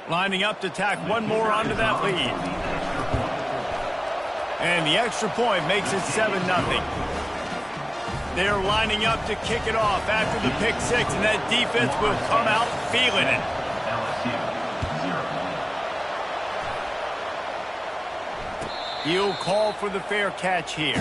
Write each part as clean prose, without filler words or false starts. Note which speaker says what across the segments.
Speaker 1: Lining up to tack one more onto that lead. And the extra point makes it 7-0. They're lining up to kick it off after the pick six, and that defense will come out feeling it. He'll call for the fair catch here.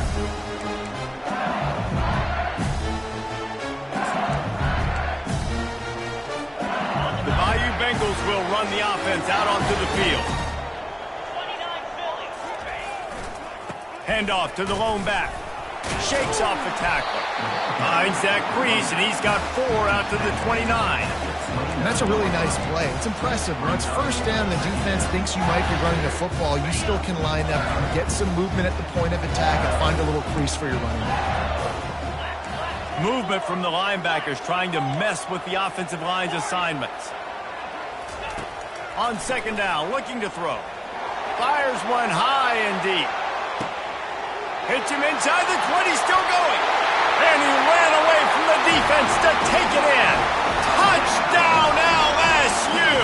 Speaker 1: The Bayou Bengals will run the offense out onto the field. Handoff to the lone back. Shakes off the tackler. Finds that crease, and he's got 4 out to the 29.
Speaker 2: And that's a really nice play. It's impressive. When it's first down, the defense thinks you might be running the football. You still can line up and get some movement at the point of attack and find a little crease for your running back.
Speaker 1: Movement from the linebackers trying to mess with the offensive line's assignments. On second down, looking to throw. Fires one high and deep. Hits him inside the 20, still going. And he ran away from the defense to take it in. Touchdown, LSU!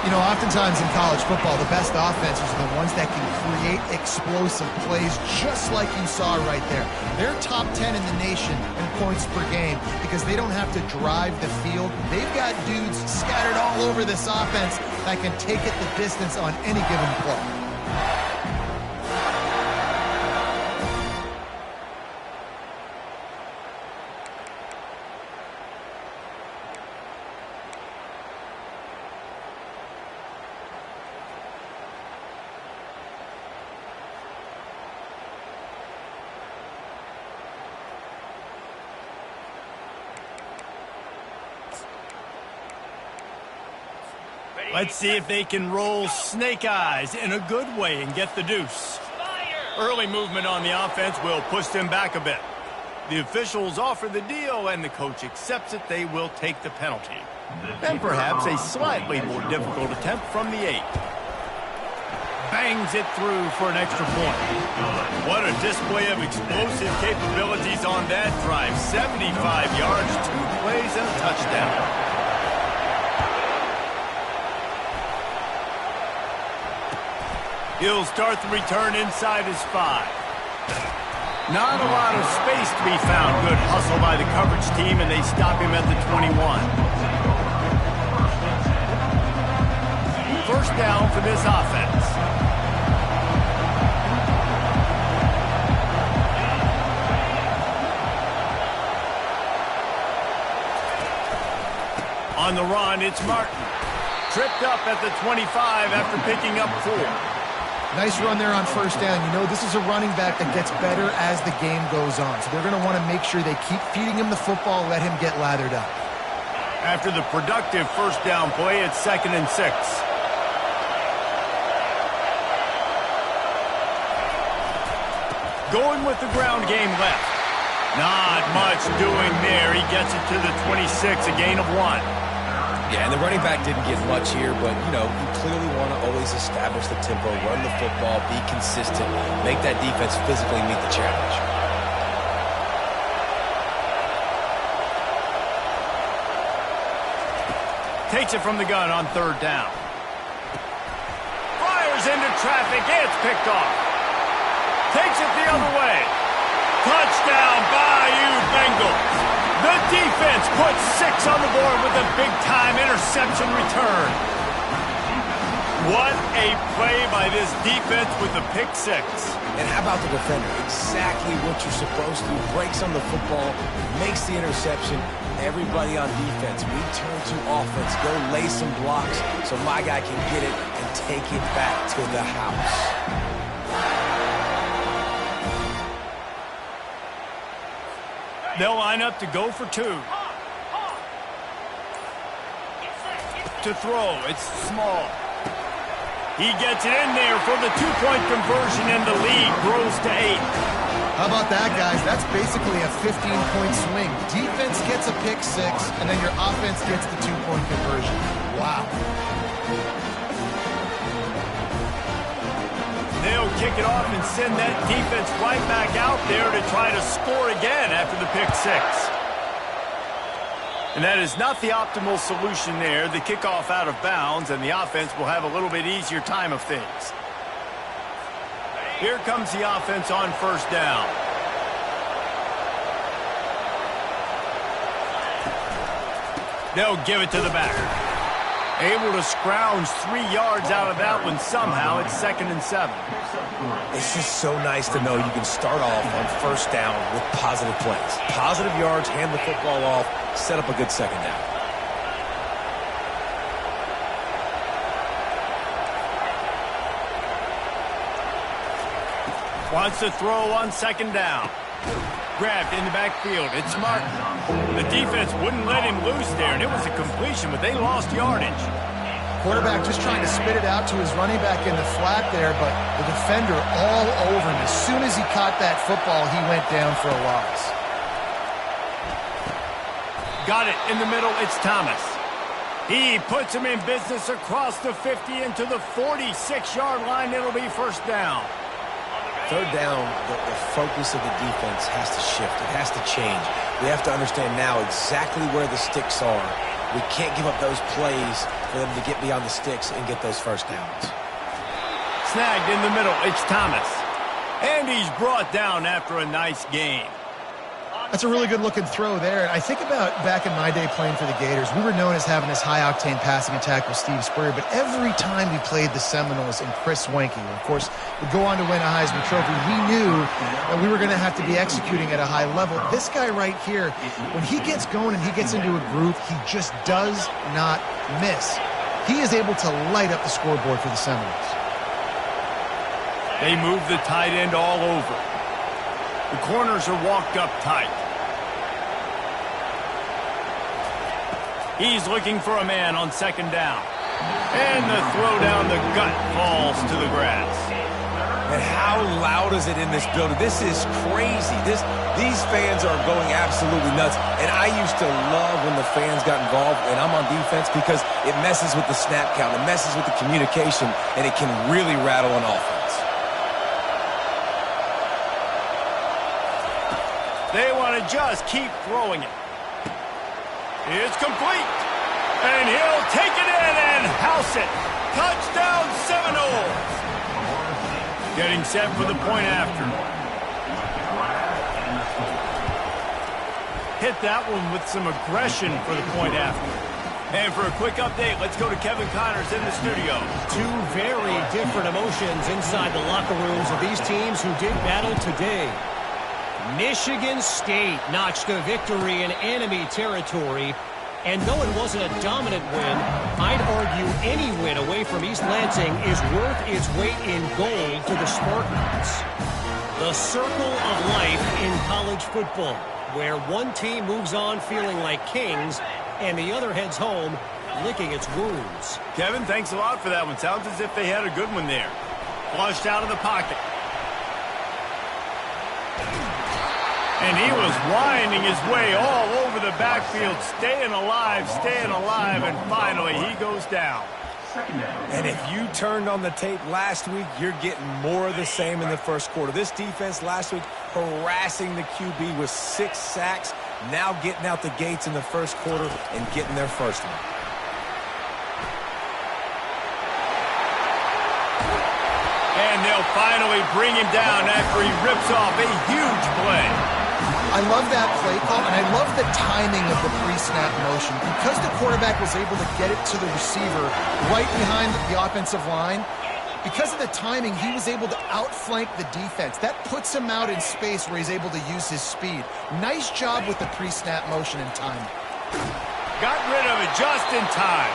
Speaker 2: You know, oftentimes in college football, the best offenses are the ones that can create explosive plays just like you saw right there. They're top 10 in the nation in points per game because they don't have to drive the field. They've got dudes scattered all over this offense that can take it the distance on any given play.
Speaker 1: Let's see if they can roll snake eyes in a good way and get the deuce. Early movement on the offense will push them back a bit. The officials offer the deal, and the coach accepts it. They will take the penalty. And perhaps a slightly more difficult attempt from the 8. Bangs it through for an extra point. What a display of explosive capabilities on that drive. 75 yards, 2 plays, and a touchdown. He'll start the return inside his 5. Not a lot of space to be found. Good hustle by the coverage team, and they stop him at the 21. First down for this offense. On the run, it's Martin. Tripped up at the 25 after picking up 4.
Speaker 2: Nice run there on first down. You know, this is a running back that gets better as the game goes on. So they're going to want to make sure they keep feeding him the football, let him get lathered up.
Speaker 1: After the productive first down play, it's 2nd and 6. Going with the ground game left. Not much doing there. He gets it to the 26, a gain of 1.
Speaker 3: Yeah, and the running back didn't get much here, but, you know, you clearly want to always establish the tempo, run the football, be consistent, make that defense physically meet the challenge.
Speaker 1: Takes it from the gun on 3rd down. Fires into traffic. It's picked off. Takes it the other way. Touchdown, Bayou Bengals. The defense puts 6 on the board with a big-time interception return. What a play by this defense with the pick 6.
Speaker 3: And how about the defender? Exactly what you're supposed to. Breaks on the football, makes the interception. Everybody on defense, we turn to offense. Go lay some blocks so my guy can get it and take it back to the house.
Speaker 1: They'll line up to go for 2. To throw, it's Small. He gets it in there for the 2-point conversion, and the lead grows to 8.
Speaker 2: How about that, guys? That's basically a 15-point swing. Defense gets a pick 6, and then your offense gets the 2-point conversion. Wow.
Speaker 1: They'll kick it off and send that defense right back out there to try to score again after the pick 6. And that is not the optimal solution there. The kickoff out of bounds, and the offense will have a little bit easier time of things. Here comes the offense on first down. They'll give it to the back. Able to scrounge 3 yards out of that one somehow. It's 2nd and 7.
Speaker 3: It's just so nice to know you can start off on first down with positive plays. Positive yards, hand the football off, set up a good second down.
Speaker 1: Wants to throw on 2nd down. Grabbed in the backfield. It's Martin. The defense wouldn't let him loose there, and it was a completion, but they lost yardage.
Speaker 2: Quarterback just trying to spit it out to his running back in the flat there, but the defender all over him. As soon as he caught that football, he went down for a loss.
Speaker 1: Got it in the middle. It's Thomas. He puts him in business across the 50 into the 46-yard line. It'll be first down.
Speaker 3: Third down, the focus of the defense has to shift. It has to change. We have to understand now exactly where the sticks are. We can't give up those plays for them to get beyond the sticks and get those first downs.
Speaker 1: Snagged in the middle. It's Thomas. And he's brought down after a nice game.
Speaker 2: That's a really good-looking throw there. And I think about back in my day playing for the Gators, we were known as having this high-octane passing attack with Steve Spurrier, but every time we played the Seminoles and Chris Wenke, of course, would go on to win a Heisman Trophy, we knew that we were going to have to be executing at a high level. This guy right here, when he gets going and he gets into a groove, he just does not miss. He is able to light up the scoreboard for the Seminoles.
Speaker 1: They move the tight end all over. The corners are walked up tight. He's looking for a man on 2nd down. And the throw down the gut falls to the grass.
Speaker 3: And how loud is it in this building? This is crazy. These fans are going absolutely nuts. And I used to love when the fans got involved, and I'm on defense, because it messes with the snap count. It messes with the communication, and it can really rattle an offense.
Speaker 1: They want to just keep throwing it. It's complete. And he'll take it in and house it. Touchdown Seminoles. Getting set for the point after. Hit that one with some aggression for the point after. And for a quick update, let's go to Kevin Connors in the studio.
Speaker 4: Two very different emotions inside the locker rooms of these teams who did battle today. Michigan State notched a victory in enemy territory, and though it wasn't a dominant win, I'd argue any win away from East Lansing is worth its weight in gold to the Spartans. The circle of life in college football, where one team moves on feeling like kings and the other heads home licking its wounds.
Speaker 1: Kevin, thanks a lot for that one. Sounds as if they had a good one there. Flushed out of the pocket. And he was winding his way all over the backfield, staying alive, and finally he goes down.
Speaker 3: And if you turned on the tape last week, you're getting more of the same in the first quarter. This defense last week harassing the QB with 6 sacks, now getting out the gates in the first quarter and getting their first one.
Speaker 1: And they'll finally bring him down after he rips off a huge play.
Speaker 2: I love that play call, and I love the timing of the pre-snap motion. Because the quarterback was able to get it to the receiver right behind the offensive line, because of the timing, he was able to outflank the defense. That puts him out in space where he's able to use his speed. Nice job with the pre-snap motion and timing.
Speaker 1: Got rid of it just in time.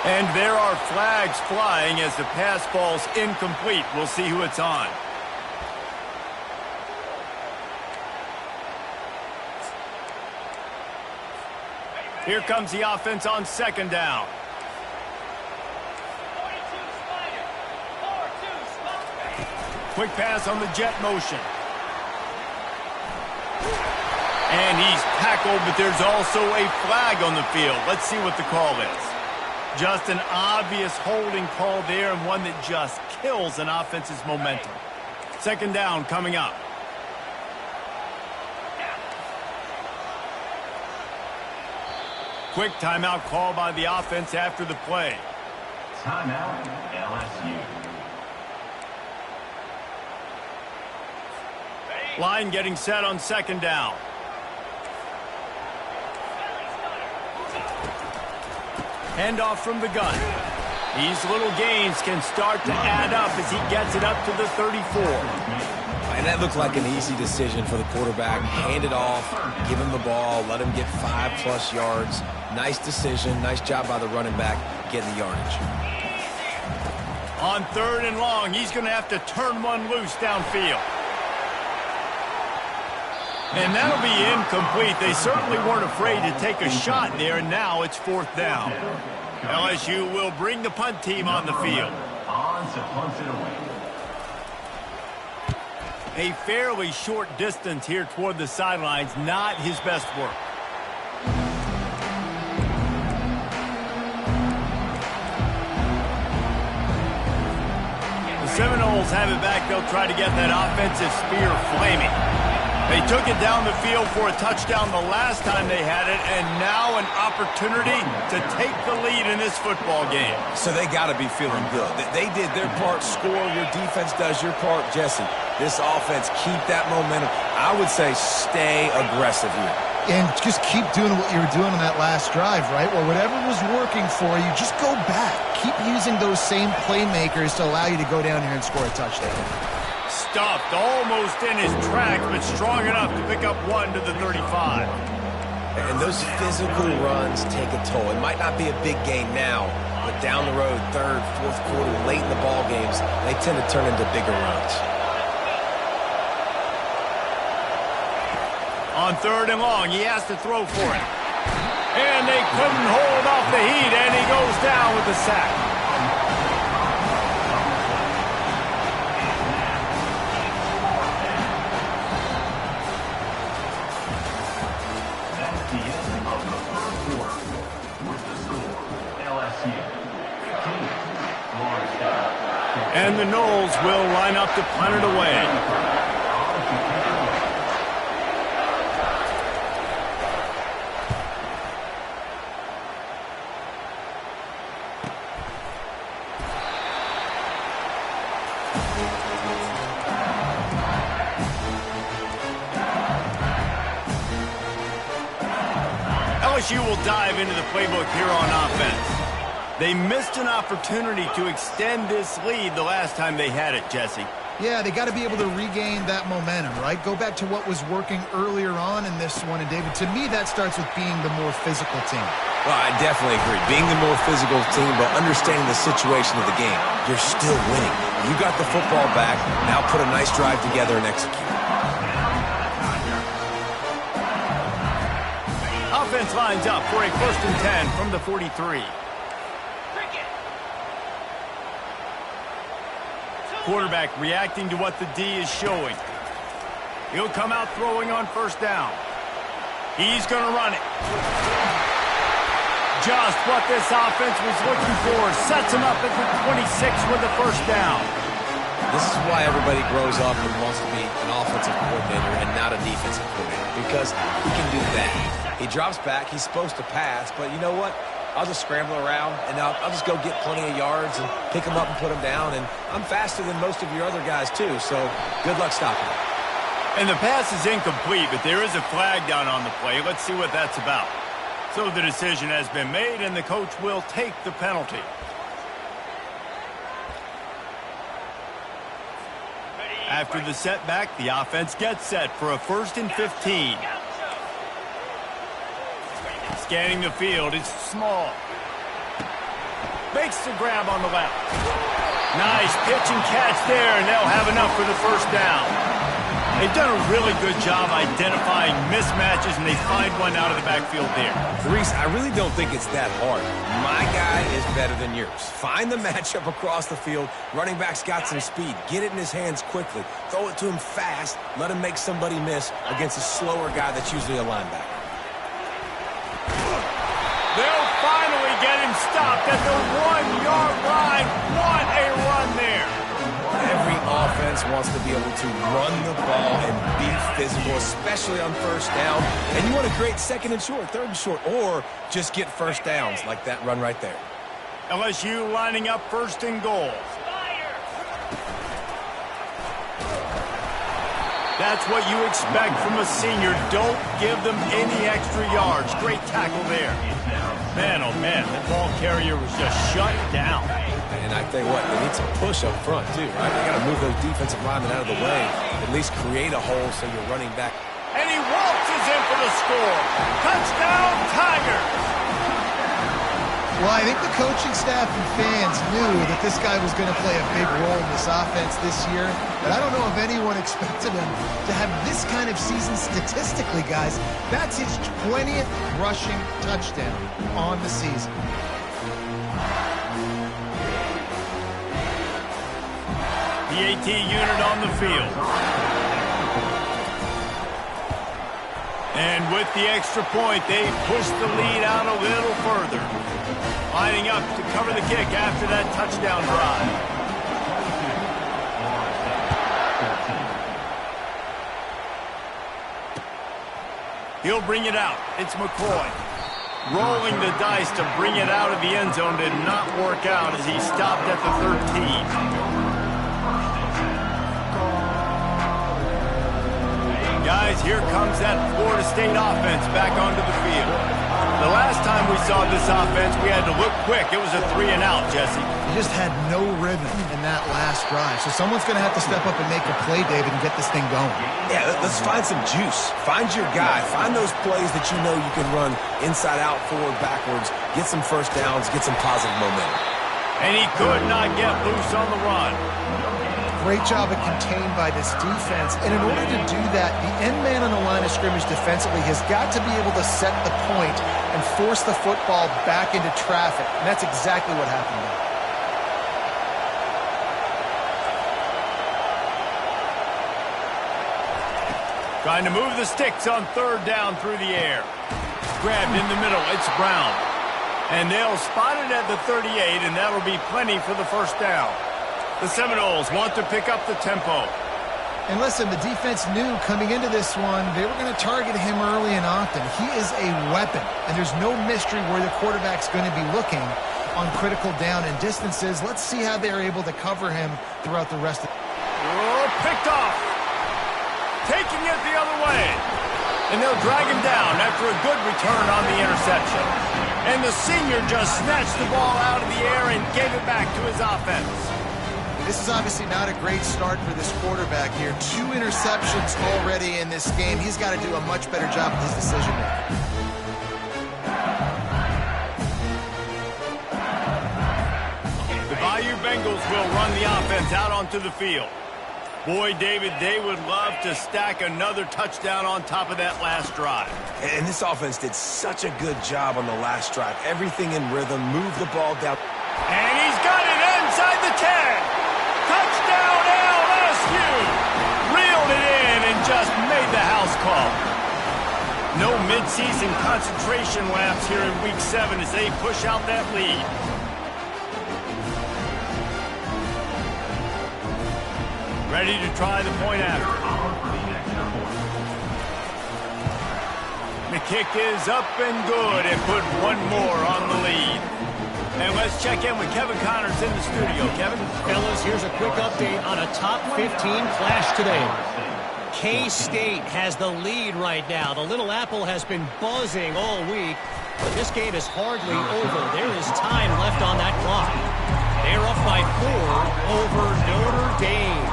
Speaker 1: And there are flags flying as the pass falls incomplete. We'll see who it's on. Here comes the offense on 2nd down. Quick pass on the jet motion. And he's tackled, but there's also a flag on the field. Let's see what the call is. Just an obvious holding call there, and one that just kills an offense's momentum. 2nd down coming up. Quick timeout call by the offense after the play.
Speaker 5: Timeout, LSU.
Speaker 1: Line getting set on second down. Handoff from the gun. These little gains can start to add up as he gets it up to the 34.
Speaker 3: And that looked like an easy decision for the quarterback. Hand it off, give him the ball, let him get 5+ yards. Nice decision. Nice job by the running back getting the yardage.
Speaker 1: On 3rd and long, he's going to have to turn one loose downfield. And that'll be incomplete. They certainly weren't afraid to take a shot there, and now it's 4th down. LSU will bring the punt team on the field.
Speaker 5: On to punt it away.
Speaker 1: A fairly short distance here toward the sidelines, not his best work. The Seminoles have it back. They'll try to get that offensive spear flaming. They took it down the field for a touchdown the last time they had it, and now an opportunity to take the lead in this football game.
Speaker 3: So they got to be feeling good. They did their part, score. Your defense does your part, Jesse. This offense, keep that momentum. I would say stay aggressive here.
Speaker 2: And just keep doing what you were doing on that last drive, right? Well, whatever was working for you, just go back. Keep using those same playmakers to allow you to go down here and score a touchdown.
Speaker 1: Stuffed almost in his tracks, but strong enough to pick up 1 to the 35.
Speaker 3: And those physical runs take a toll. It might not be a big gain now, but down the road, 3rd, 4th quarter, late in the ball games, they tend to turn into bigger runs.
Speaker 1: On 3rd and long, he has to throw for it. And they couldn't hold off the heat, and he goes down with the sack.
Speaker 5: That's the end of the 3rd quarter. With the score, LSU 15, Florida.
Speaker 1: And the Noles will line up to punt it away. LSU will dive into the playbook here on offense. They missed an opportunity to extend this lead the last time they had it, Jesse.
Speaker 2: Yeah, they got to be able to regain that momentum, right? Go back to what was working earlier on in this one. And, David, to me, that starts with being the more physical team.
Speaker 3: Well, I definitely agree. Being the more physical team, but understanding the situation of the game. You're still winning. You got the football back. Now put a nice drive together and execute.
Speaker 1: Offense lines up for a 1st and 10 from the 43. Quarterback reacting to what the D is showing. He'll come out throwing on 1st down. He's going to run it. Just what this offense was looking for. Sets him up at the 26 with the 1st down.
Speaker 3: This is why everybody grows up and wants to be an offensive coordinator and not a defensive coordinator, because he can do that. He drops back. He's supposed to pass, but you know what? I'll just scramble around, and I'll just go get plenty of yards and pick them up and put them down. And I'm faster than most of your other guys, too, so good luck stopping it.
Speaker 1: And the pass is incomplete, but there is a flag down on the play. Let's see what that's about. So the decision has been made, and the coach will take the penalty. After the setback, the offense gets set for a 1st and 15. Scanning the field, it's Small. Makes the grab on the left. Nice pitch and catch there, and they'll have enough for the 1st down. They've done a really good job identifying mismatches, and they find one out of the backfield there.
Speaker 3: Reese, I really don't think it's that hard. My guy is better than yours. Find the matchup across the field. Running back's got some speed. Get it in his hands quickly. Throw it to him fast. Let him make somebody miss against a slower guy that's usually a linebacker.
Speaker 1: They'll finally get him stopped at the 1-yard line. What a run there.
Speaker 3: Every offense defense wants to be able to run the ball and be physical, especially on first down. And you want to create second and short, third and short, or just get first downs like that run right there.
Speaker 1: LSU lining up first and goal. That's what you expect from a senior. Don't give them any extra yards. Great tackle there. Man, oh man, that ball carrier was just shut down.
Speaker 3: And I tell you what, they need some push up front too, right? They got to move those defensive linemen out of the way, at least create a hole so you're running back.
Speaker 1: And he waltzes in for the score. Touchdown, Tigers!
Speaker 2: Well, I think the coaching staff and fans knew that this guy was going to play a big role in this offense this year, but I don't know if anyone expected him to have this kind of season statistically, guys. That's his 20th rushing touchdown on the season.
Speaker 1: The AT unit on the field. And with the extra point, they push the lead out a little further. Lining up to cover the kick after that touchdown drive. He'll bring it out. It's McCoy. Rolling the dice to bring it out of the end zone did not work out as he stopped at the 13. Guys, here comes that Florida State offense back onto the field. The last time we saw this offense, we had to look quick. It was a 3-and-out, Jesse.
Speaker 2: He just had no rhythm in that last drive. So someone's going to have to step up and make a play, David, and get this thing going.
Speaker 3: Yeah, let's find some juice. Find your guy. Find those plays that you know you can run inside out, forward, backwards. Get some first downs. Get some positive momentum.
Speaker 1: And he could not get loose on the run.
Speaker 2: Great job of contained by this defense. And in order to do that, the end man on the line of scrimmage defensively has got to be able to set the point and force the football back into traffic. And that's exactly what happened there.
Speaker 1: Trying to move the sticks on third down through the air. Grabbed in the middle. It's Brown. And they'll spot it at the 38, and that'll be plenty for the first down. The Seminoles want to pick up the tempo.
Speaker 2: And listen, the defense knew coming into this one, they were going to target him early and often. He is a weapon, and there's no mystery where the quarterback's going to be looking on critical down and distances. Let's see how they're able to cover him throughout the rest of the...
Speaker 1: Oh, picked off. Taking it the other way. And they'll drag him down after a good return on the interception. And the senior just snatched the ball out of the air and gave it back to his offense.
Speaker 2: This is obviously not a great start for this quarterback here. 2 interceptions already in this game. He's got to do a much better job with his decision-making.
Speaker 1: The Bayou Bengals will run the offense out onto the field. Boy, David, they would love to stack another touchdown on top of that last drive.
Speaker 3: And this offense did such a good job on the last drive. Everything in rhythm, move the ball down.
Speaker 1: And he's got it inside the 10. Touchdown LSU! Reeled it in and just made the house call. No midseason concentration laps here in Week 7 as they push out that lead. Ready to try the point after. The kick is up and good and put one more on the lead. And let's check in with Kevin Connors in the studio. Kevin?
Speaker 4: Fellas, here's a quick update on a top 15 clash today. K-State has the lead right now. The Little Apple has been buzzing all week, but this game is hardly over. There is time left on that clock. They're up by 4 over Notre Dame.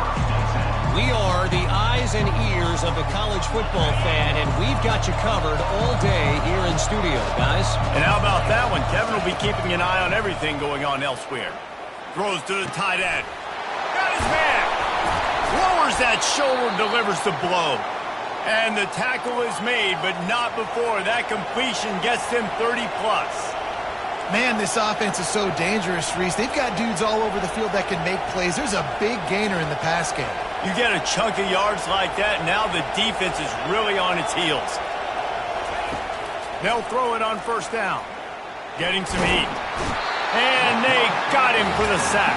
Speaker 4: We are the eyes and ears of the college football fan, and we've got you covered all day here in studio, guys.
Speaker 1: And how about that one? Kevin will be keeping an eye on everything going on elsewhere. Throws to the tight end. Got his man. Lowers that shoulder, delivers the blow. And the tackle is made, but not before that completion gets them 30-plus.
Speaker 2: Man, this offense is so dangerous, Reese. They've got dudes all over the field that can make plays. There's a big gainer in the pass game.
Speaker 1: You get a chunk of yards like that, now the defense is really on its heels. They'll throw it on first down. Getting some heat. And they got him for the sack.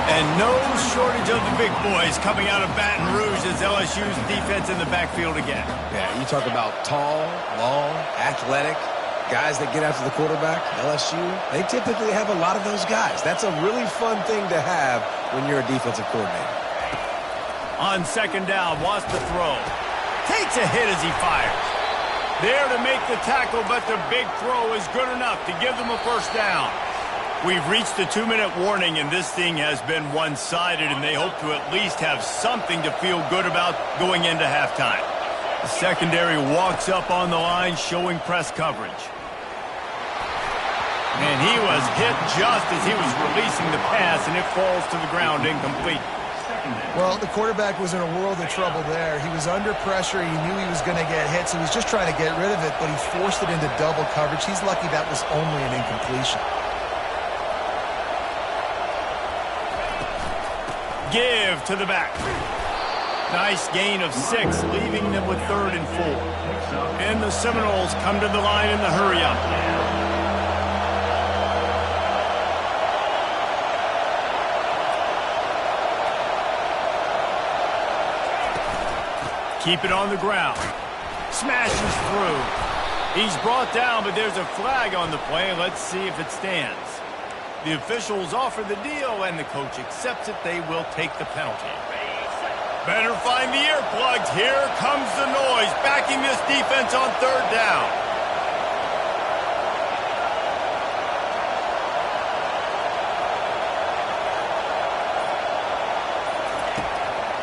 Speaker 1: And no shortage of the big boys coming out of Baton Rouge as LSU's defense in the backfield again.
Speaker 3: Yeah, you talk about tall, long, athletic, guys that get after the quarterback. LSU, they typically have a lot of those guys. That's a really fun thing to have when you're a defensive coordinator.
Speaker 1: On second down, wants to throw. Takes a hit as he fires. There to make the tackle, but the big throw is good enough to give them a first down. We've reached the 2-minute warning, and this thing has been one-sided, and they hope to at least have something to feel good about going into halftime. The secondary walks up on the line, showing press coverage. And he was hit just as he was releasing the pass, and it falls to the ground incomplete.
Speaker 2: Well, the quarterback was in a world of trouble there. He was under pressure. He knew he was going to get hit, so he was just trying to get rid of it, but he forced it into double coverage. He's lucky that was only an incompletion.
Speaker 1: Give to the back. Nice gain of 6, leaving them with 3rd and 4. And the Seminoles come to the line in the hurry-up. Keep it on the ground. Smashes through. He's brought down, but there's a flag on the play. Let's see if it stands. The officials offer the deal, and the coach accepts it. They will take the penalty. Better find the earplugs. Here comes the noise, backing this defense on 3rd down.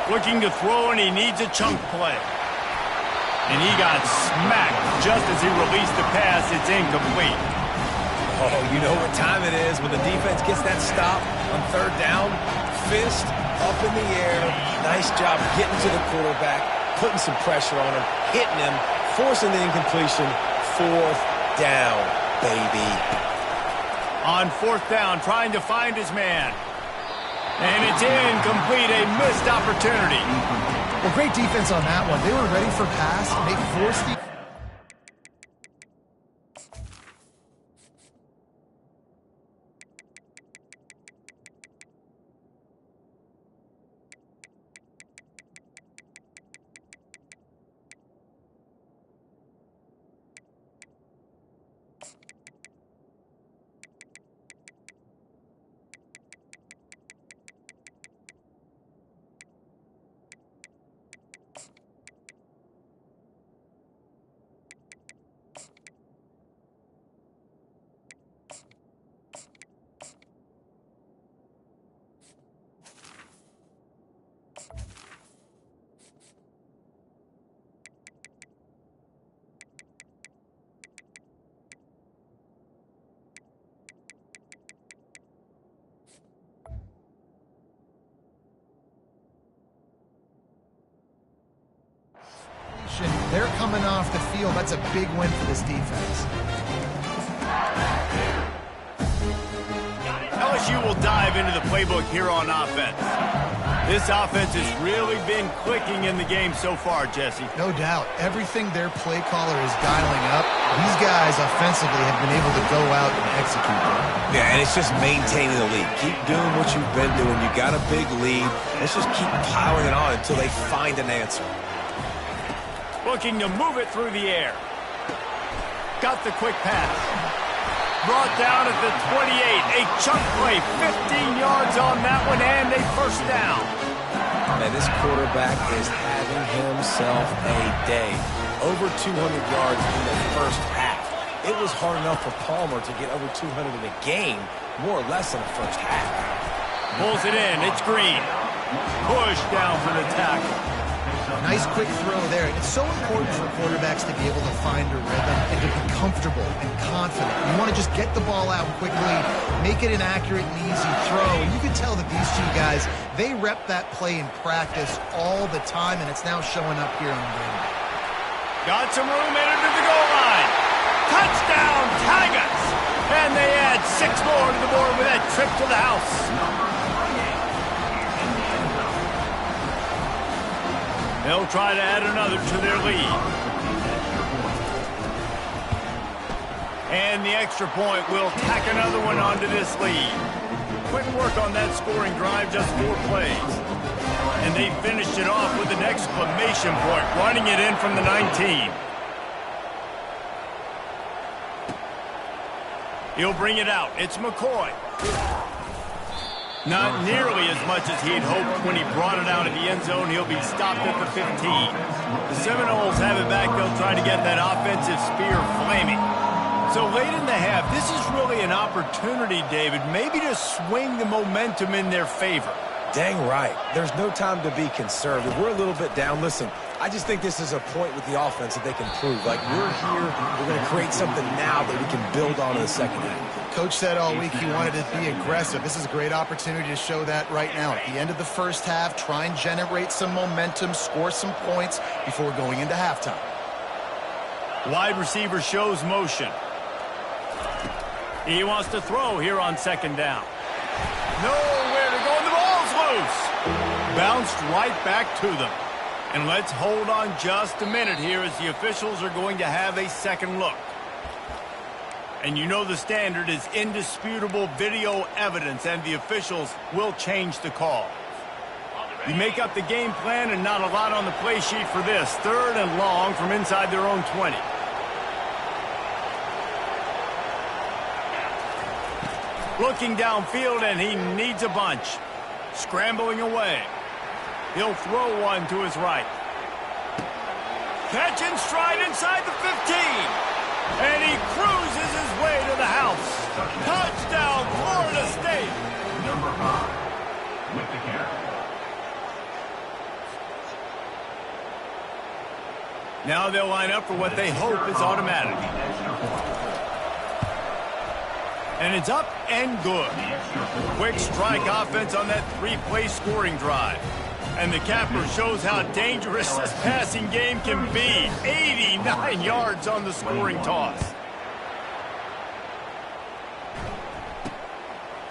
Speaker 1: Looking to throw, and he needs a chunk play. And he got smacked just as he released the pass. It's incomplete.
Speaker 3: Oh, you know what time it is when the defense gets that stop on 3rd down. Fist up in the air. Nice job getting to the quarterback, putting some pressure on him, hitting him, forcing the incompletion. 4th down, baby.
Speaker 1: On 4th down, trying to find his man. And it's incomplete, a missed opportunity.
Speaker 2: Well, great defense on that one. They were ready for pass, and they forced the... They're coming off the field. That's a big win for this defense.
Speaker 1: LSU will dive into the playbook here on offense. This offense has really been clicking in the game so far, Jesse.
Speaker 2: No doubt. Everything their play caller is dialing up, these guys offensively have been able to go out and execute them.
Speaker 3: Yeah, and it's just maintaining the lead. Keep doing what you've been doing. You got a big lead. Let's just keep piling it on until they find an answer.
Speaker 1: Looking to move it through the air. Got the quick pass. Brought down at the 28. A chunk play, 15 yards on that one, and a first down.
Speaker 3: Man, this quarterback is having himself a day. Over 200 yards in the first half. It was hard enough for Palmer to get over 200 in a game, more or less in the first half.
Speaker 1: Pulls it in. It's Green. Push down for the tackle.
Speaker 2: Nice quick throw there. It's so important for quarterbacks to be able to find a rhythm and to be comfortable and confident. You want to just get the ball out quickly, make it an accurate and easy throw. And you can tell that these two guys, they rep that play in practice all the time, and it's now showing up here on game.
Speaker 1: Got some room headed to the goal line. Touchdown, Tigers! And they add 6 more to the board with that trip to the house. They'll try to add another to their lead. And the extra point will tack another one onto this lead. Quick work on that scoring drive, just 4 plays. And they finished it off with an exclamation point, running it in from the 19. He'll bring it out. It's McCoy. Not nearly as much as he'd hoped when he brought it out of the end zone. He'll be stopped at the 15. The Seminoles have it back. They'll try to get that offensive spear flaming. So late in the half, this is really an opportunity, David, maybe to swing the momentum in their favor.
Speaker 3: Dang right. There's no time to be conservative. We're a little bit down. Listen, I just think this is a point with the offense that they can prove. Like, we're here, we're going to create something now that we can build on in the second half.
Speaker 2: Coach said all week he wanted to be aggressive. This is a great opportunity to show that right now. At the end of the first half, try and generate some momentum, score some points before going into halftime.
Speaker 1: Wide receiver shows motion. He wants to throw here on second down. Nowhere to go, and the ball's loose. Bounced right back to them. And let's hold on just a minute here as the officials are going to have a second look. And you know the standard is indisputable video evidence, and the officials will change the call. You make up the game plan and not a lot on the play sheet for this. 3rd and long from inside their own 20. Looking downfield, and he needs a bunch. Scrambling away. He'll throw one to his right. Catch and stride inside the 15. And he cruises his way to the house. Touchdown, Florida State.
Speaker 5: Number 5 with the carry.
Speaker 1: Now they'll line up for what they hope is automatic. And it's up and good. Quick strike offense on that 3-play scoring drive. And the capper shows how dangerous this passing game can be. 89 yards on the scoring toss.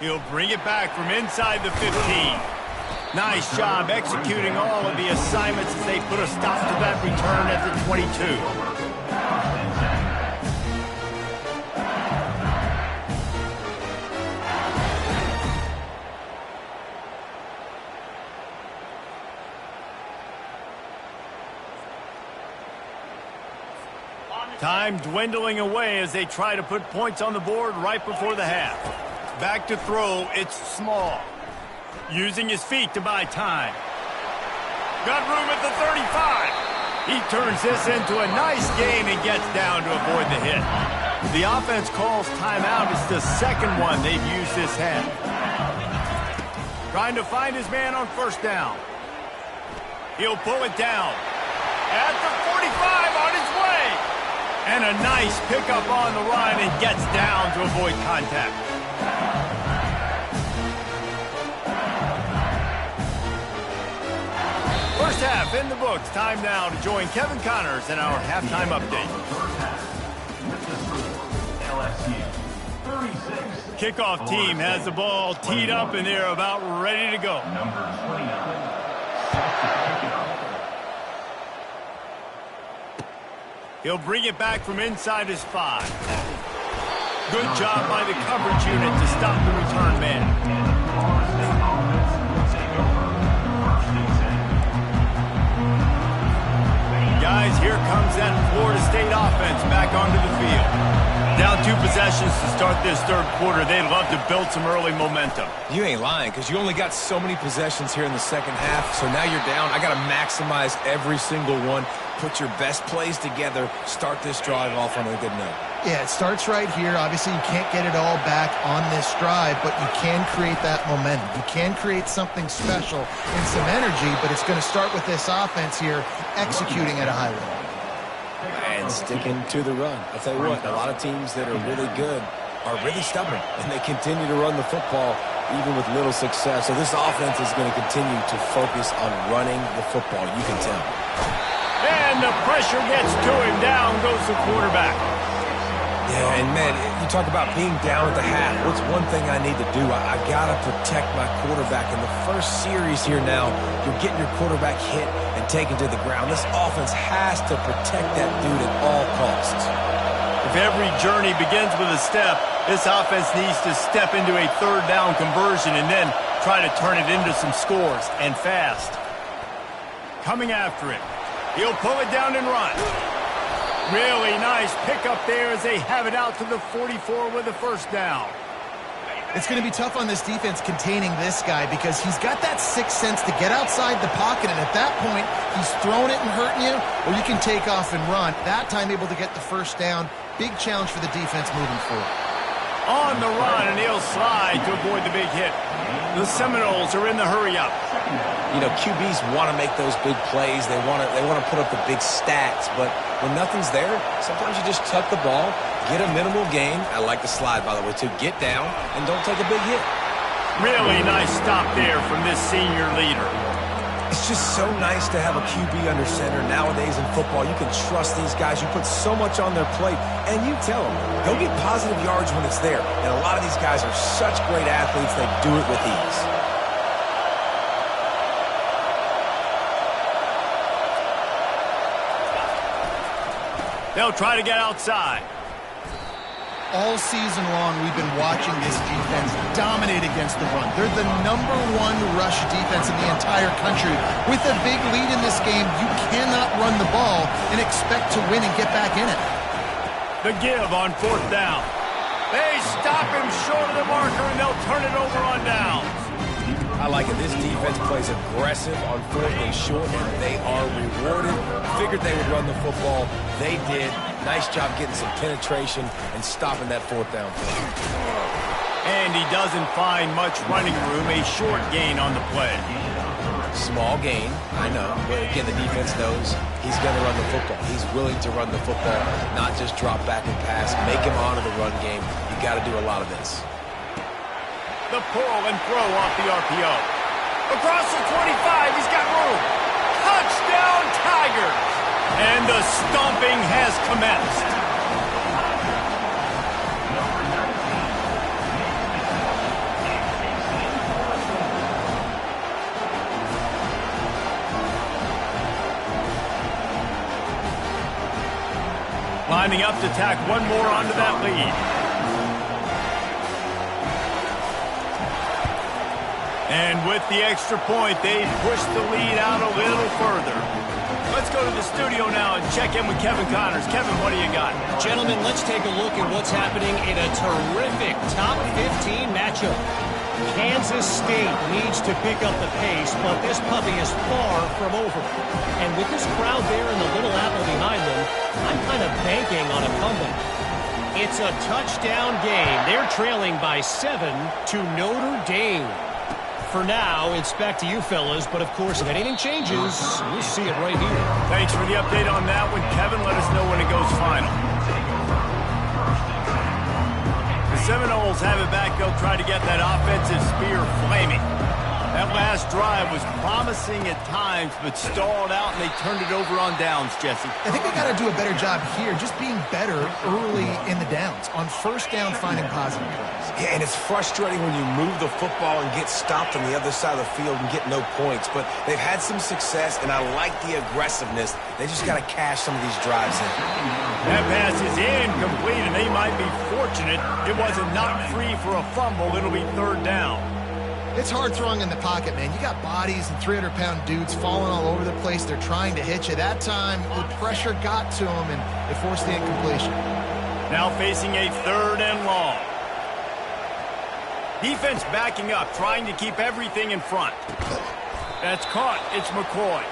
Speaker 1: He'll bring it back from inside the 15. Nice job executing all of the assignments as they put a stop to that return at the 22. Time dwindling away as they try to put points on the board right before the half. Back to throw, it's Small. Using his feet to buy time. Got room at the 35. He turns this into a nice gain and gets down to avoid the hit. The offense calls timeout. It's the second one they've used this half. Trying to find his man on first down. He'll pull it down. At the 45 on his way. And a nice pickup on the run and gets down to avoid contact. First half in the books. Time now to join Kevin Connors in our halftime update.
Speaker 5: LSU 36.
Speaker 1: Kickoff team has the ball teed up and they're about ready to go.
Speaker 5: Number 29. Set to kick it off.
Speaker 1: He'll bring it back from inside his 5. Good job by the coverage unit to stop the return man. Guys, here comes that Florida State offense back onto the field. Down 2 possessions to start this third quarter. They'd love to build some early momentum.
Speaker 3: You ain't lying, because you only got so many possessions here in the second half, so now you're down. I got to maximize every single one. Put your best plays together. Start this drive off on a good note.
Speaker 2: Yeah, it starts right here. Obviously, you can't get it all back on this drive, but you can create that momentum. You can create something special and some energy, but it's going to start with this offense here executing at a high level.
Speaker 3: And sticking to the run. I'll tell you what, a lot of teams that are really good are really stubborn, and they continue to run the football even with little success. So this offense is going to continue to focus on running the football. You can tell.
Speaker 1: And the pressure gets to him. Down goes the quarterback.
Speaker 3: Yeah, and man, you talk about being down at the half. What's one thing I need to do? I got to protect my quarterback. In the first series here now, you're getting your quarterback hit and taken to the ground. This offense has to protect that dude at all costs.
Speaker 1: If every journey begins with a step, this offense needs to step into a third down conversion and then try to turn it into some scores, and fast. Coming after it. He'll pull it down and run. Really nice pickup there as they have it out to the 44 with a first down.
Speaker 2: It's going to be tough on this defense containing this guy because he's got that sixth sense to get outside the pocket, and at that point, he's throwing it and hurting you, or you can take off and run. That time able to get the first down. Big challenge for the defense moving forward.
Speaker 1: On the run, and he'll slide to avoid the big hit. The Seminoles are in the hurry-up.
Speaker 3: You know, QBs want to make those big plays. They want to put up the big stats, but when nothing's there, sometimes you just tuck the ball, get a minimal gain. I like the slide, by the way, to get down and don't take a big hit.
Speaker 1: Really nice stop there from this senior leader.
Speaker 3: It's just so nice to have a QB under center. Nowadays in football, you can trust these guys. You put so much on their plate, and you tell them, go get positive yards when it's there. And a lot of these guys are such great athletes, they do it with ease.
Speaker 1: They'll try to get outside.
Speaker 2: All season long, we've been watching this defense dominate against the run. They're the #1 rush defense in the entire country. With a big lead in this game, you cannot run the ball and expect to win and get back in it.
Speaker 1: The give on fourth down. They stop him short of the marker, and they'll turn it over on downs.
Speaker 3: I like it. This defense plays aggressive on fourth and short, and they are rewarded. Figured they would run the football. They did. Nice job getting some penetration and stopping that fourth down play.
Speaker 1: And he doesn't find much running room. A short gain on the play.
Speaker 3: Small gain, I know. But again, the defense knows he's going to run the football. He's willing to run the football, not just drop back and pass. Make him honor the run game. You got to do a lot of this.
Speaker 1: The pull and throw off the RPO. Across the 25, he's got room. Touchdown, Tigers! And the stomping has commenced. Lining up to tack one more onto that lead. And with the extra point, they push the lead out a little further. Let's go to the studio now and check in with Kevin Connors. Kevin, what do you got?
Speaker 4: Gentlemen, let's take a look at what's happening in a terrific top 15 matchup. Kansas State needs to pick up the pace, but this puppy is far from over. And with this crowd there and the little apple behind them, I'm kind of banking on a comeback. It's a touchdown game. They're trailing by 7 to Notre Dame. For now, it's back to you fellas, but of course, if anything changes, we'll see it right here.
Speaker 1: Thanks for the update on that one, Kevin. Let us know when it goes final. The Seminoles have it back. They'll try to get that offensive spear flaming. That last drive was promising at times, but stalled out, and they turned it over on downs, Jesse.
Speaker 2: I think they got to do a better job here, just being better early in the downs. On first down, finding positive plays.
Speaker 3: Yeah, and it's frustrating when you move the football and get stopped on the other side of the field and get no points. But they've had some success, and I like the aggressiveness. They just got to cash some of these drives in.
Speaker 1: That pass is incomplete, and they might be fortunate it wasn't knocked free for a fumble. It'll be third down.
Speaker 2: It's hard throwing in the pocket, man. You got bodies and 300-pound dudes falling all over the place. They're trying to hit you. That time, the pressure got to them, and it forced the incompletion.
Speaker 1: Now facing a third and long. Defense backing up, trying to keep everything in front. That's caught. It's McCoy.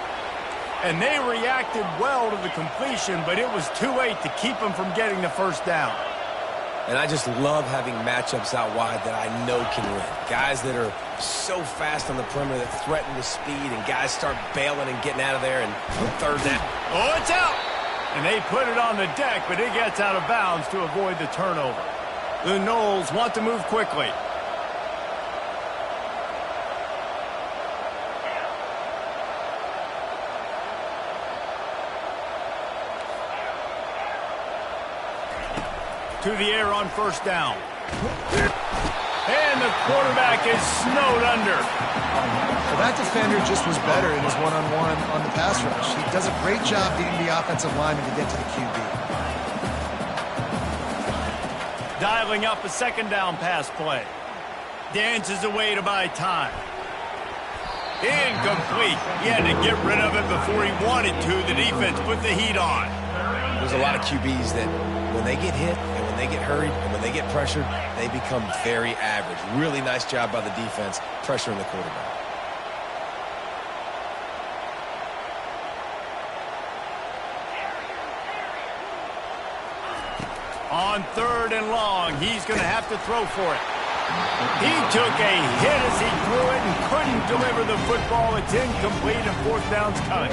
Speaker 1: And they reacted well to the completion, but it was too late to keep them from getting the first down.
Speaker 3: And I just love having matchups out wide that I know can win. Guys that are so fast on the perimeter that threaten with speed, and guys start bailing and getting out of there, and third down.
Speaker 1: Oh, it's out! And they put it on the deck, but it gets out of bounds to avoid the turnover. The Noles want to move quickly. To the air on first down. And the quarterback is snowed under.
Speaker 2: Well, that defender just was better in his one-on-one on the pass rush. He does a great job beating the offensive lineman to get to the QB.
Speaker 1: Dialing up a second down pass play. Dances away to buy time. Incomplete. He had to get rid of it before he wanted to. The defense put the heat on.
Speaker 3: There's a lot of QBs that when they get hit and when they get hurried and when they get pressured, they become very average. Really nice job by the defense pressuring the quarterback.
Speaker 1: On 3rd and long, he's going to have to throw for it. He took a hit as he threw it and couldn't deliver the football. It's incomplete and 4th down's coming.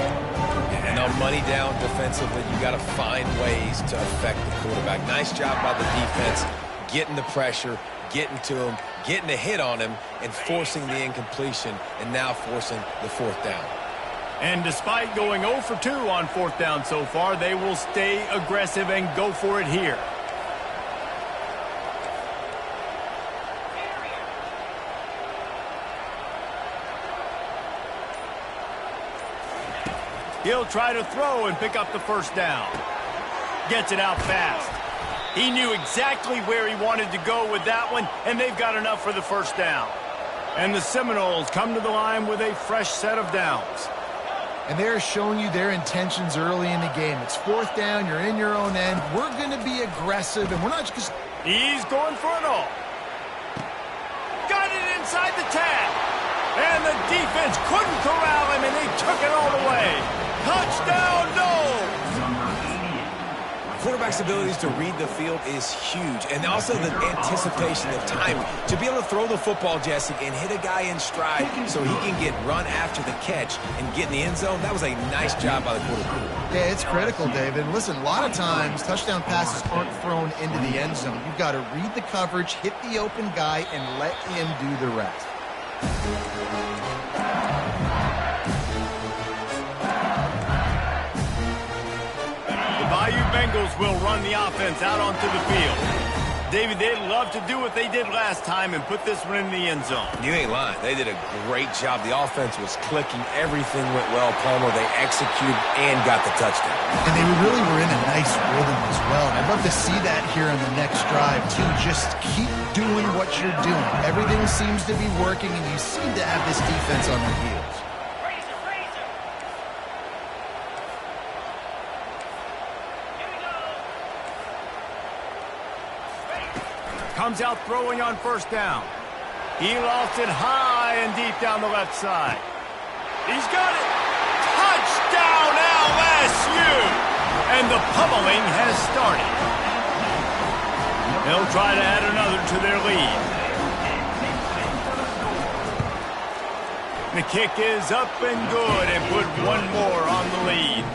Speaker 3: And on money down defensively, you got to find ways to affect the quarterback. Nice job by the defense, getting the pressure, getting to him, getting a hit on him, and forcing the incompletion, and now forcing the 4th down.
Speaker 1: And despite going 0 for 2 on 4th down so far, they will stay aggressive and go for it here. He'll try to throw and pick up the 1st down. Gets it out fast. He knew exactly where he wanted to go with that one, and they've got enough for the 1st down. And the Seminoles come to the line with a fresh set of downs.
Speaker 2: And they're showing you their intentions early in the game. It's 4th down, you're in your own end. We're going to be aggressive, and we're not just...
Speaker 1: He's going for it all. Got it inside the 10. And the defense couldn't corral him, and they took it all the way. Touchdown, Noles!
Speaker 3: Quarterback's abilities to read the field is huge, and also the anticipation, the timing. To be able to throw the football, Jesse, and hit a guy in stride so he can get run after the catch and get in the end zone, that was a nice job by the quarterback.
Speaker 2: Yeah, it's critical, David. Listen, a lot of times, touchdown passes aren't thrown into the end zone. You've got to read the coverage, hit the open guy, and let him do the rest.
Speaker 1: Bayou Bengals will run the offense out onto the field. David, they'd love to do what they did last time and put this one in the end zone.
Speaker 3: You ain't lying. They did a great job. The offense was clicking. Everything went well, Palmer. They executed and got the touchdown.
Speaker 2: And they really were in a nice rhythm as well. And I'd love to see that here on the next drive, too. Just keep doing what you're doing. Everything seems to be working, and you seem to have this defense on their heels.
Speaker 1: Comes out throwing on 1st down. He lost it high and deep down the left side. He's got it. Touchdown, LSU! And the pummeling has started. They'll try to add another to their lead. The kick is up and good and put one more on the lead.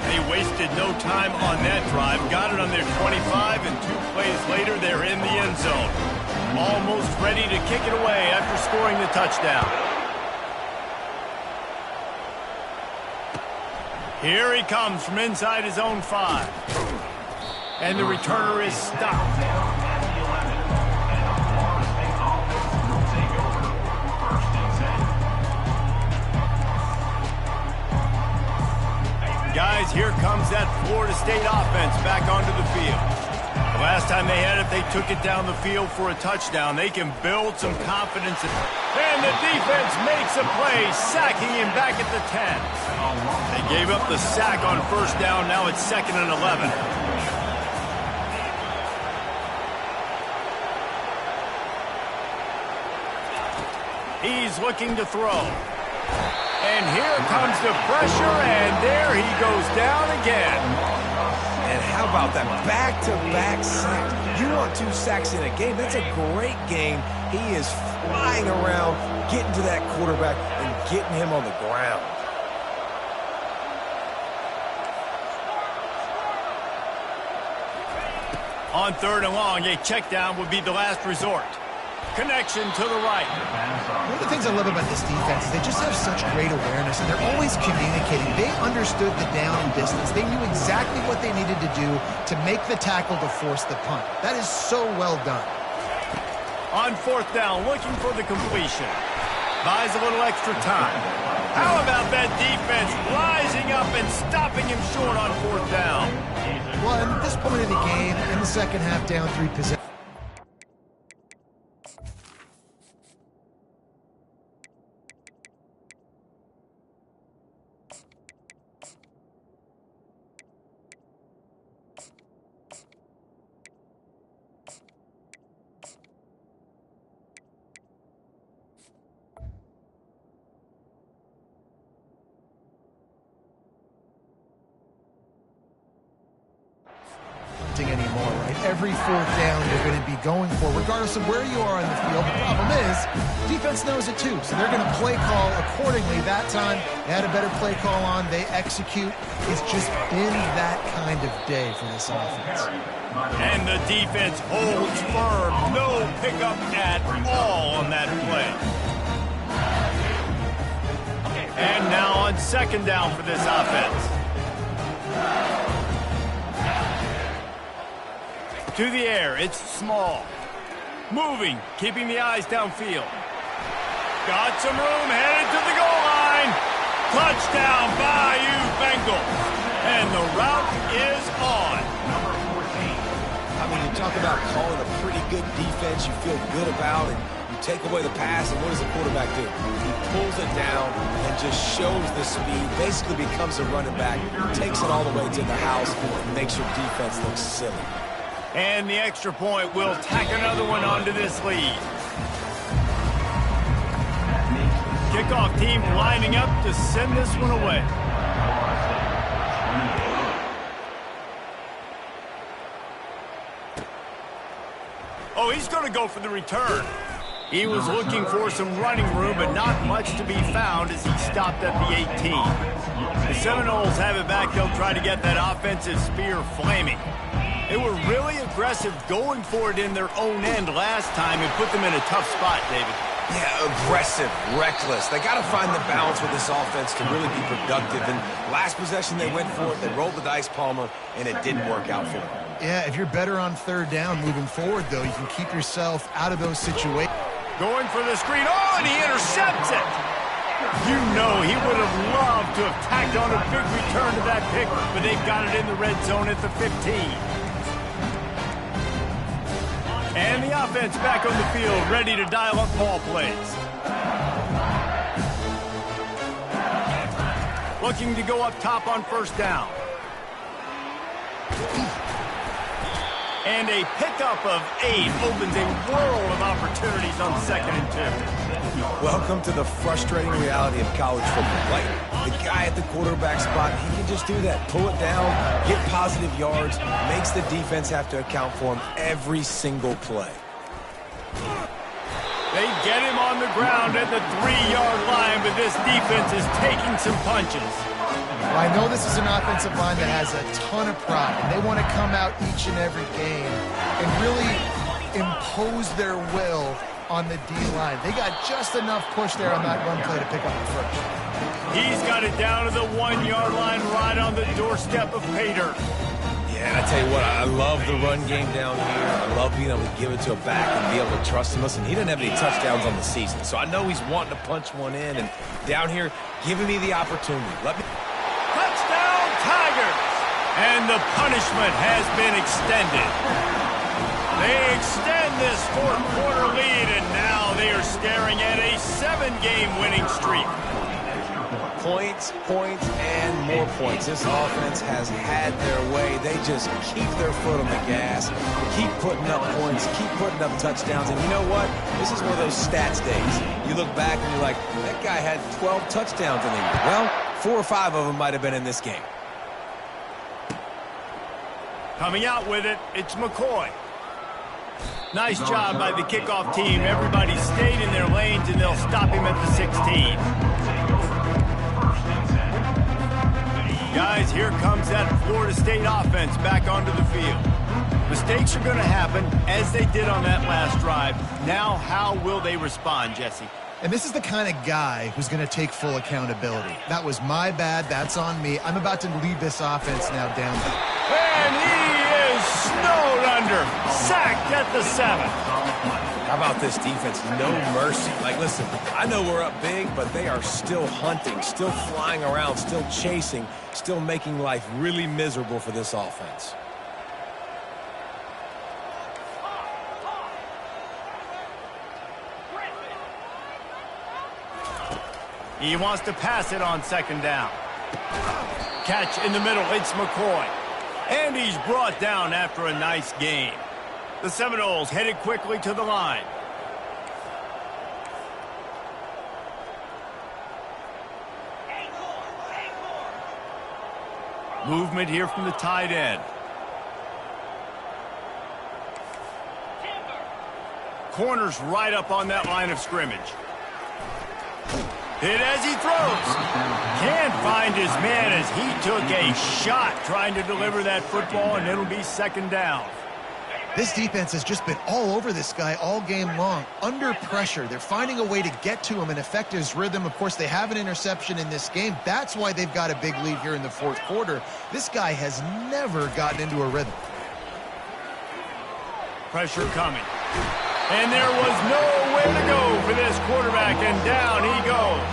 Speaker 1: They wasted no time on that drive. Got it on their 25, and 2 plays later, they're in the end zone. Almost ready to kick it away after scoring the touchdown. Here he comes from inside his own 5. And the returner is stopped. Guys, here comes that Florida State offense back onto the field. The last time they had it, they took it down the field for a touchdown. They can build some confidence. And the defense makes a play, sacking him back at the 10. They gave up the sack on 1st down. Now it's 2nd and 11. He's looking to throw. And here comes the pressure, and there he goes down again.
Speaker 3: And how about that back-to-back sacks? You want 2 sacks in a game. That's a great game. He is flying around, getting to that quarterback and getting him on the ground.
Speaker 1: On 3rd and long, a check down would be the last resort. Connection to the right.
Speaker 2: One of the things I love about this defense is they just have such great awareness, and they're always communicating. They understood the down and distance. They knew exactly what they needed to do to make the tackle to force the punt. That is so well done.
Speaker 1: On 4th down, looking for the completion. Buys a little extra time. How about that defense rising up and stopping him short on 4th down?
Speaker 2: Well, at this point in the game, in the second half, down 3 possessions. every fourth down you're going to be going for, regardless of where you are on the field. The problem is, defense knows it too, so they're going to play call accordingly. That time, they had a better play call on. They execute. It's just been that kind of day for this offense.
Speaker 1: And the defense holds firm. No pickup at all on that play. And now on second down for this offense. To the air, it's Small. Moving, keeping the eyes downfield. Got some room, headed to the goal line. Touchdown, Bayou Bengals. And the route is on.
Speaker 3: I mean, you talk about calling a pretty good defense you feel good about, and you take away the pass, and what does the quarterback do? He pulls it down and just shows the speed, basically becomes a running back, takes it all the way to the house, and makes your defense look silly.
Speaker 1: And the extra point will tack another one onto this lead. Kickoff team lining up to send this one away. Oh, he's going to go for the return. He was looking for some running room, but not much to be found as he stopped at the 18. The Seminoles have it back. They'll try to get that offensive spear flaming. They were really aggressive going for it in their own end last time and put them in a tough spot, David.
Speaker 3: Yeah, aggressive, reckless. They got to find the balance with this offense to really be productive. And last possession, they went for it. They rolled the dice, Palmer, and it didn't work out for them.
Speaker 2: Yeah, if you're better on third down moving forward, though, you can keep yourself out of those situations.
Speaker 1: Going for the screen. Oh, and he intercepts it. You know he would have loved to have tacked on a big return to that pick, but they've got it in the red zone at the 15. And the offense back on the field, ready to dial up ball plays. Looking to go up top on first down. And a pickup of 8 opens a world of opportunities on 2nd and 2.
Speaker 3: Welcome to the frustrating reality of college football. Like, the guy at the quarterback spot, he can just do that. Pull it down, get positive yards, makes the defense have to account for him every single play.
Speaker 1: They get him on the ground at the 3-yard line, but this defense is taking some punches.
Speaker 2: Well, I know this is an offensive line that has a ton of pride. They want to come out each and every game and really impose their will on the D-line. They got just enough push there on that run play to pick up the first.
Speaker 1: He's got it down to the 1-yard line right on the doorstep of Pater.
Speaker 3: Yeah, and I tell you what, I love the run game down here. I love being able to give it to a back and be able to trust him. Listen, he didn't have any touchdowns on the season, so I know he's wanting to punch one in. And down here, giving me the opportunity.
Speaker 1: Touchdown, Tigers! And the punishment has been extended. They extend this 4th-quarter lead, and now they are staring at a 7-game winning streak.
Speaker 3: Points, points, and more points. This offense has had their way. They just keep their foot on the gas, keep putting up points, keep putting up touchdowns. And you know what? This is one of those stats days. You look back and you're like, that guy had 12 touchdowns in the year. Well, 4 or 5 of them might have been in this game.
Speaker 1: Coming out with it, it's McCoy. Nice job by the kickoff team. Everybody stayed in their lanes, and they'll stop him at the 16. Guys, here comes that Florida State offense back onto the field. Mistakes are going to happen, as they did on that last drive. Now, how will they respond, Jesse?
Speaker 2: And this is the kind of guy who's going to take full accountability. That was my bad. That's on me. I'm about to lead this offense now down.
Speaker 1: And he is snowed under. Sacked at the 7.
Speaker 3: How about this defense? No mercy. Like, listen, I know we're up big, but they are still hunting, still flying around, still chasing, still making life really miserable for this offense.
Speaker 1: He wants to pass it on 2nd down. Catch in the middle. It's McCoy. And he's brought down after a nice game. The Seminoles headed quickly to the line. Movement here from the tight end. corner's right up on that line of scrimmage. Hit as he throws. Can't find his man as he took a shot trying to deliver that football, and it'll be second down.
Speaker 2: This defense has just been all over this guy all game long. Under pressure, they're finding a way to get to him and affect his rhythm. Of course, they have an interception in this game. That's why they've got a big lead here in the fourth quarter. This guy has never gotten into a rhythm.
Speaker 1: Pressure coming. And there was nowhere to go for this quarterback, and down he goes.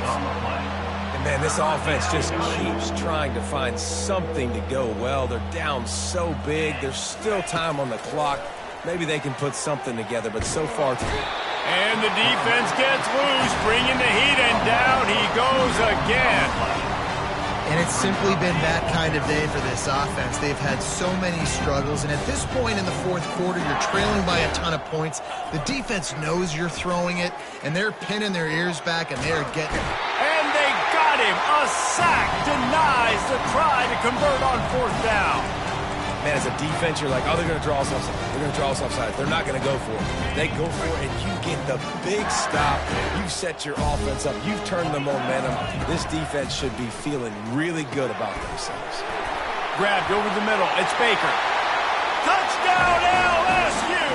Speaker 3: And man, this offense just keeps trying to find something to go well. They're down so big. There's still time on the clock. Maybe they can put something together, but so far...
Speaker 1: And the defense gets loose, bringing the heat, and down he goes again.
Speaker 2: And it's simply been that kind of day for this offense. They've had so many struggles, and at this point in the fourth quarter, you're trailing by a ton of points. The defense knows you're throwing it, and they're pinning their ears back, and they're getting it.
Speaker 1: And they got him. A sack denies the try to convert on fourth down.
Speaker 3: Man, as a defense, you're like, oh, they're going to draw us offside. They're going to draw us offside. They're not going to go for it. They go for it, and you get the big stop. You've set your offense up. You've turned the momentum. This defense should be feeling really good about themselves.
Speaker 1: Grabbed over the middle. It's Baker. Touchdown, LSU!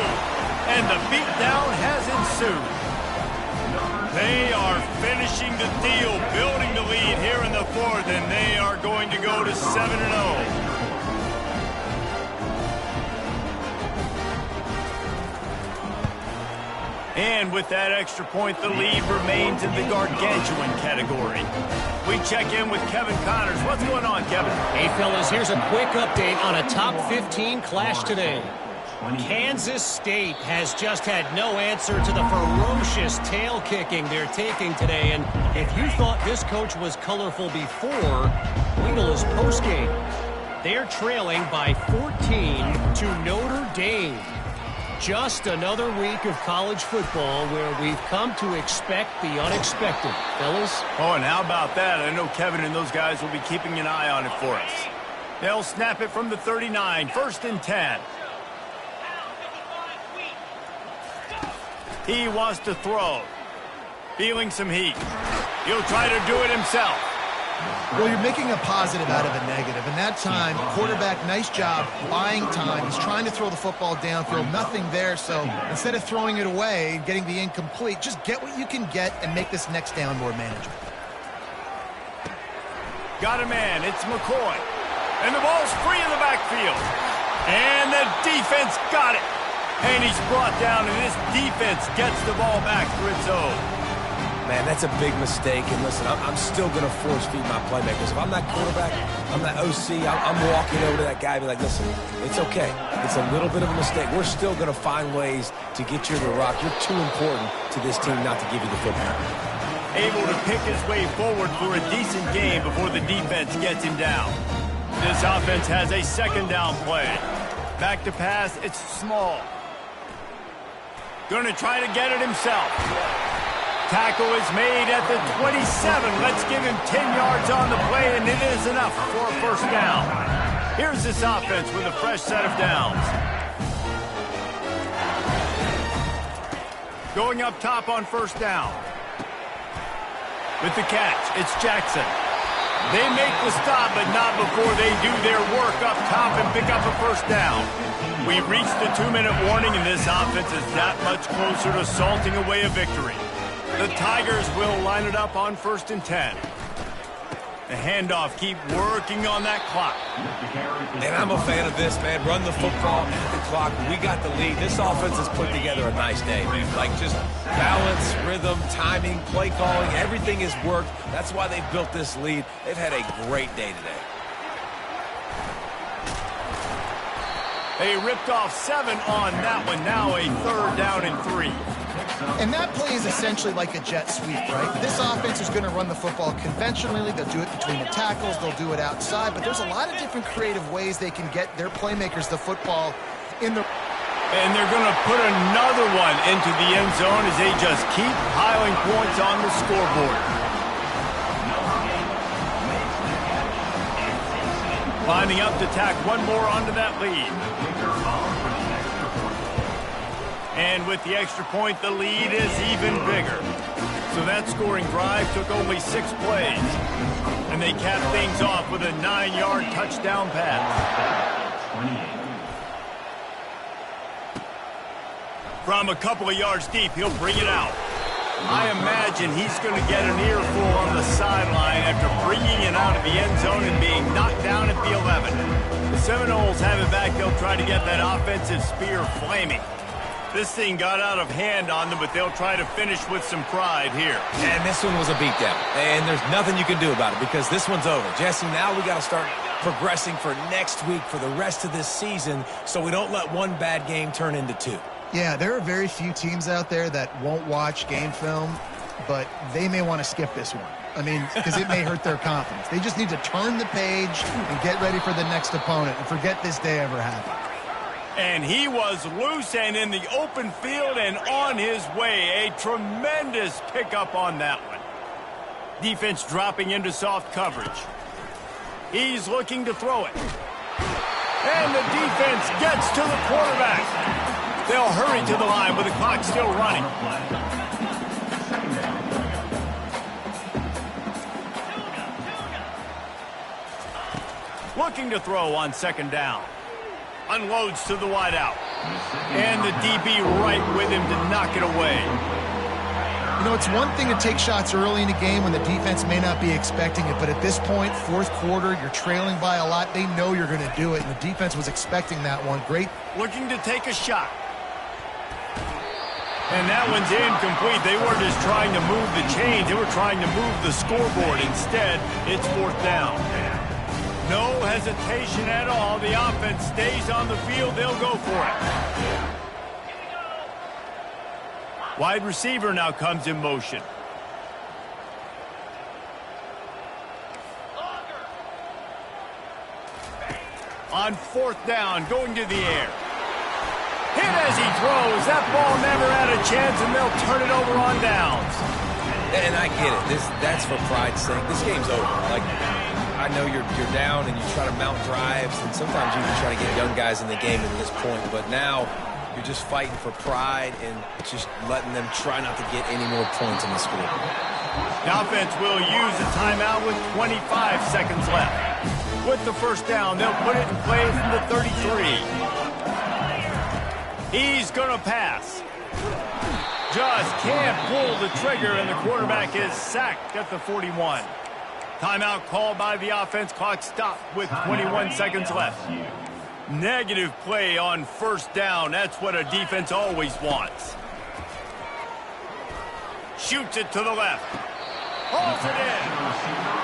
Speaker 1: And the beatdown has ensued. They are finishing the deal, building the lead here in the fourth, and they are going to go to 7-0. And with that extra point, the lead remains in the gargantuan category. We check in with Kevin Connors. What's going on, Kevin?
Speaker 4: Hey, fellas, here's a quick update on a top 15 clash today. Kansas State has just had no answer to the ferocious tail kicking they're taking today. And if you thought this coach was colorful before, wait till his postgame. They're trailing by 14 to Notre Dame. Just another week of college football where we've come to expect the unexpected. Fellas?
Speaker 1: Oh, and how about that? I know Kevin and those guys will be keeping an eye on it for us. They'll snap it from the 39, 1st and 10. He wants to throw. Feeling some heat. He'll try to do it himself.
Speaker 2: Well, you're making a positive out of a negative. And that time, quarterback, nice job, buying time. He's trying to throw the football downfield. Nothing there, so instead of throwing it away, getting the incomplete, just get what you can get and make this next down more manageable.
Speaker 1: Got a man. It's McCoy. And the ball's free in the backfield. And the defense got it. And he's brought down, and this defense gets the ball back for its own.
Speaker 3: Man, that's a big mistake. And listen, I'm still going to force feed my playmakers. If I'm that quarterback, I'm that OC, I'm walking over to that guy and be like, listen, it's okay. It's a little bit of a mistake. We're still going to find ways to get you to rock. You're too important to this team not to give you the football.
Speaker 1: Able to pick his way forward for a decent game before the defense gets him down. This offense has a second down play. Back to pass, it's small. Going to try to get it himself. Tackle is made at the 27. Let's give him 10 yards on the play, and it is enough for a first down. Here's this offense with a fresh set of downs. Going up top on first down. With the catch, it's Jackson. They make the stop, but not before they do their work up top and pick up a first down. We've reached the 2-minute warning, and this offense is that much closer to salting away a victory. The Tigers will line it up on 1st and 10. The handoff, keep working on that clock.
Speaker 3: And I'm a fan of this, man. Run the football at the clock. We got the lead. This offense has put together a nice day. Like just balance, rhythm, timing, play calling, everything has worked. That's why they've built this lead. They've had a great day today.
Speaker 1: They ripped off 7 on that one. Now a 3rd down and 3.
Speaker 2: And that play is essentially like a jet sweep, right? This offense is going to run the football conventionally. They'll do it between the tackles. They'll do it outside. But there's a lot of different creative ways they can get their playmakers the football in the...
Speaker 1: And they're going to put another one into the end zone as they just keep piling points on the scoreboard. Lining up to tack one more onto that lead. And with the extra point, the lead is even bigger. So that scoring drive took only 6 plays. And they capped things off with a 9-yard touchdown pass. From a couple of yards deep, he'll bring it out. I imagine he's going to get an earful on the sideline after bringing it out of the end zone and being knocked down at the 11. The Seminoles have it back. They'll try to get that offensive spear flaming. This thing got out of hand on them, but they'll try to finish with some pride here.
Speaker 3: And this one was a beatdown. And there's nothing you can do about it because this one's over. Jesse, now we got to start progressing for next week for the rest of this season so we don't let one bad game turn into 2.
Speaker 2: Yeah, there are very few teams out there that won't watch game film, but they may want to skip this one. I mean, because it may hurt their confidence. They just need to turn the page and get ready for the next opponent and forget this day ever happened.
Speaker 1: And he was loose and in the open field and on his way. A tremendous pickup on that one. Defense dropping into soft coverage. He's looking to throw it. And the defense gets to the quarterback. They'll hurry to the line with the clock still running. Looking to throw on second down. Unloads to the wideout. And the DB right with him to knock it away.
Speaker 2: You know, it's one thing to take shots early in the game when the defense may not be expecting it, but at this point, fourth quarter, you're trailing by a lot. They know you're going to do it, and the defense was expecting that one. Great.
Speaker 1: Looking to take a shot. And that one's incomplete. They weren't just trying to move the chains. They were trying to move the scoreboard. Instead, it's fourth down. No hesitation at all. The offense stays on the field. They'll go for it. Wide receiver now comes in motion. On fourth down, going to the air. Hit as he throws. That ball never had a chance, and they'll turn it over on downs.
Speaker 3: And I get it. That's for pride's sake. This game's over. Like, I know you're down and you try to mount drives, and sometimes you even try to get young guys in the game at this point. But now you're just fighting for pride and just letting them try not to get any more points in the score.
Speaker 1: The offense will use a timeout with 25 seconds left. With the first down, they'll put it in play from the 33. He's going to pass. Just can't pull the trigger, and the quarterback is sacked at the 41. Timeout called by the offense. Clock stopped with 21 seconds left. Negative play on first down. That's what a defense always wants. Shoots it to the left. Hauls it in.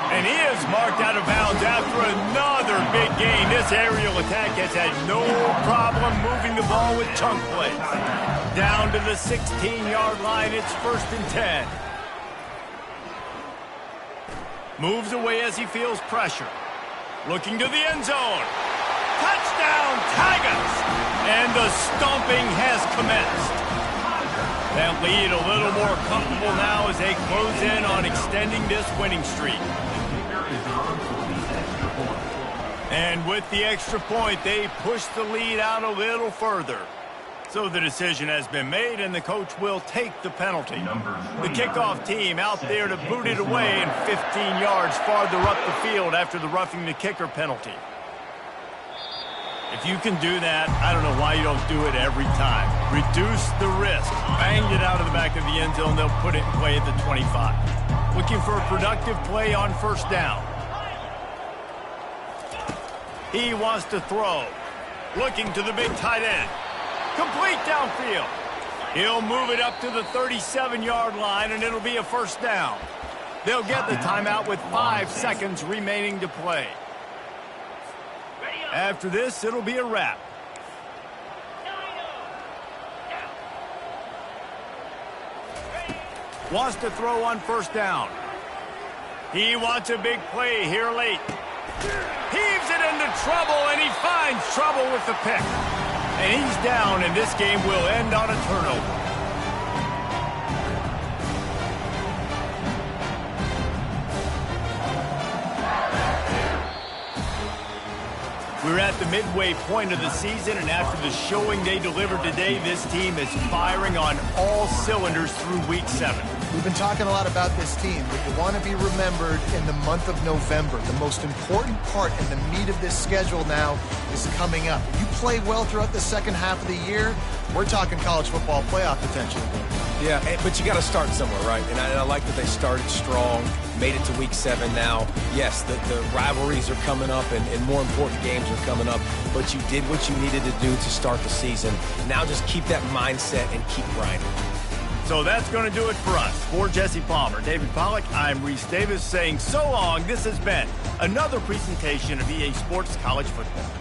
Speaker 1: And he is marked out of bounds after another big gain. This aerial attack has had no problem moving the ball with chunk plays. Down to the 16-yard line, it's 1st and 10. Moves away as he feels pressure. Looking to the end zone. Touchdown, Tigers! And the stomping has commenced. That lead a little more comfortable now as they close in on extending this winning streak. And with the extra point, they push the lead out a little further. So the decision has been made, and the coach will take the penalty. The kickoff team out there to boot it away and 15 yards farther up the field after the roughing the kicker penalty. If you can do that, I don't know why you don't do it every time. Reduce the risk. Banged it out of the back of the end zone. They'll put it in play at the 25. Looking for a productive play on first down. He wants to throw. Looking to the big tight end. Complete downfield. He'll move it up to the 37-yard line, and it'll be a first down. They'll get the timeout with 5 seconds remaining to play. After this, it'll be a wrap. Wants to throw on first down. He wants a big play here late. Heaves it into trouble, and he finds trouble with the pick. And he's down, and this game will end on a turnover. We We're at the midway point of the season, and after the showing they delivered today, this team is firing on all cylinders through Week 7.
Speaker 2: We've been talking a lot about this team, but you want to be remembered in the month of November. The most important part and the meat of this schedule now is coming up. If you play well throughout the second half of the year, we're talking college football playoff potential.
Speaker 3: Yeah, but you got to start somewhere, right? And I like that they started strong, made it to Week 7 now. Yes, the rivalries are coming up, and more important games are coming up, but you did what you needed to do to start the season. Now just keep that mindset and keep grinding.
Speaker 1: So that's going to do it for us. For Jesse Palmer, David Pollack, I'm Reese Davis saying so long. This has been another presentation of EA Sports College Football.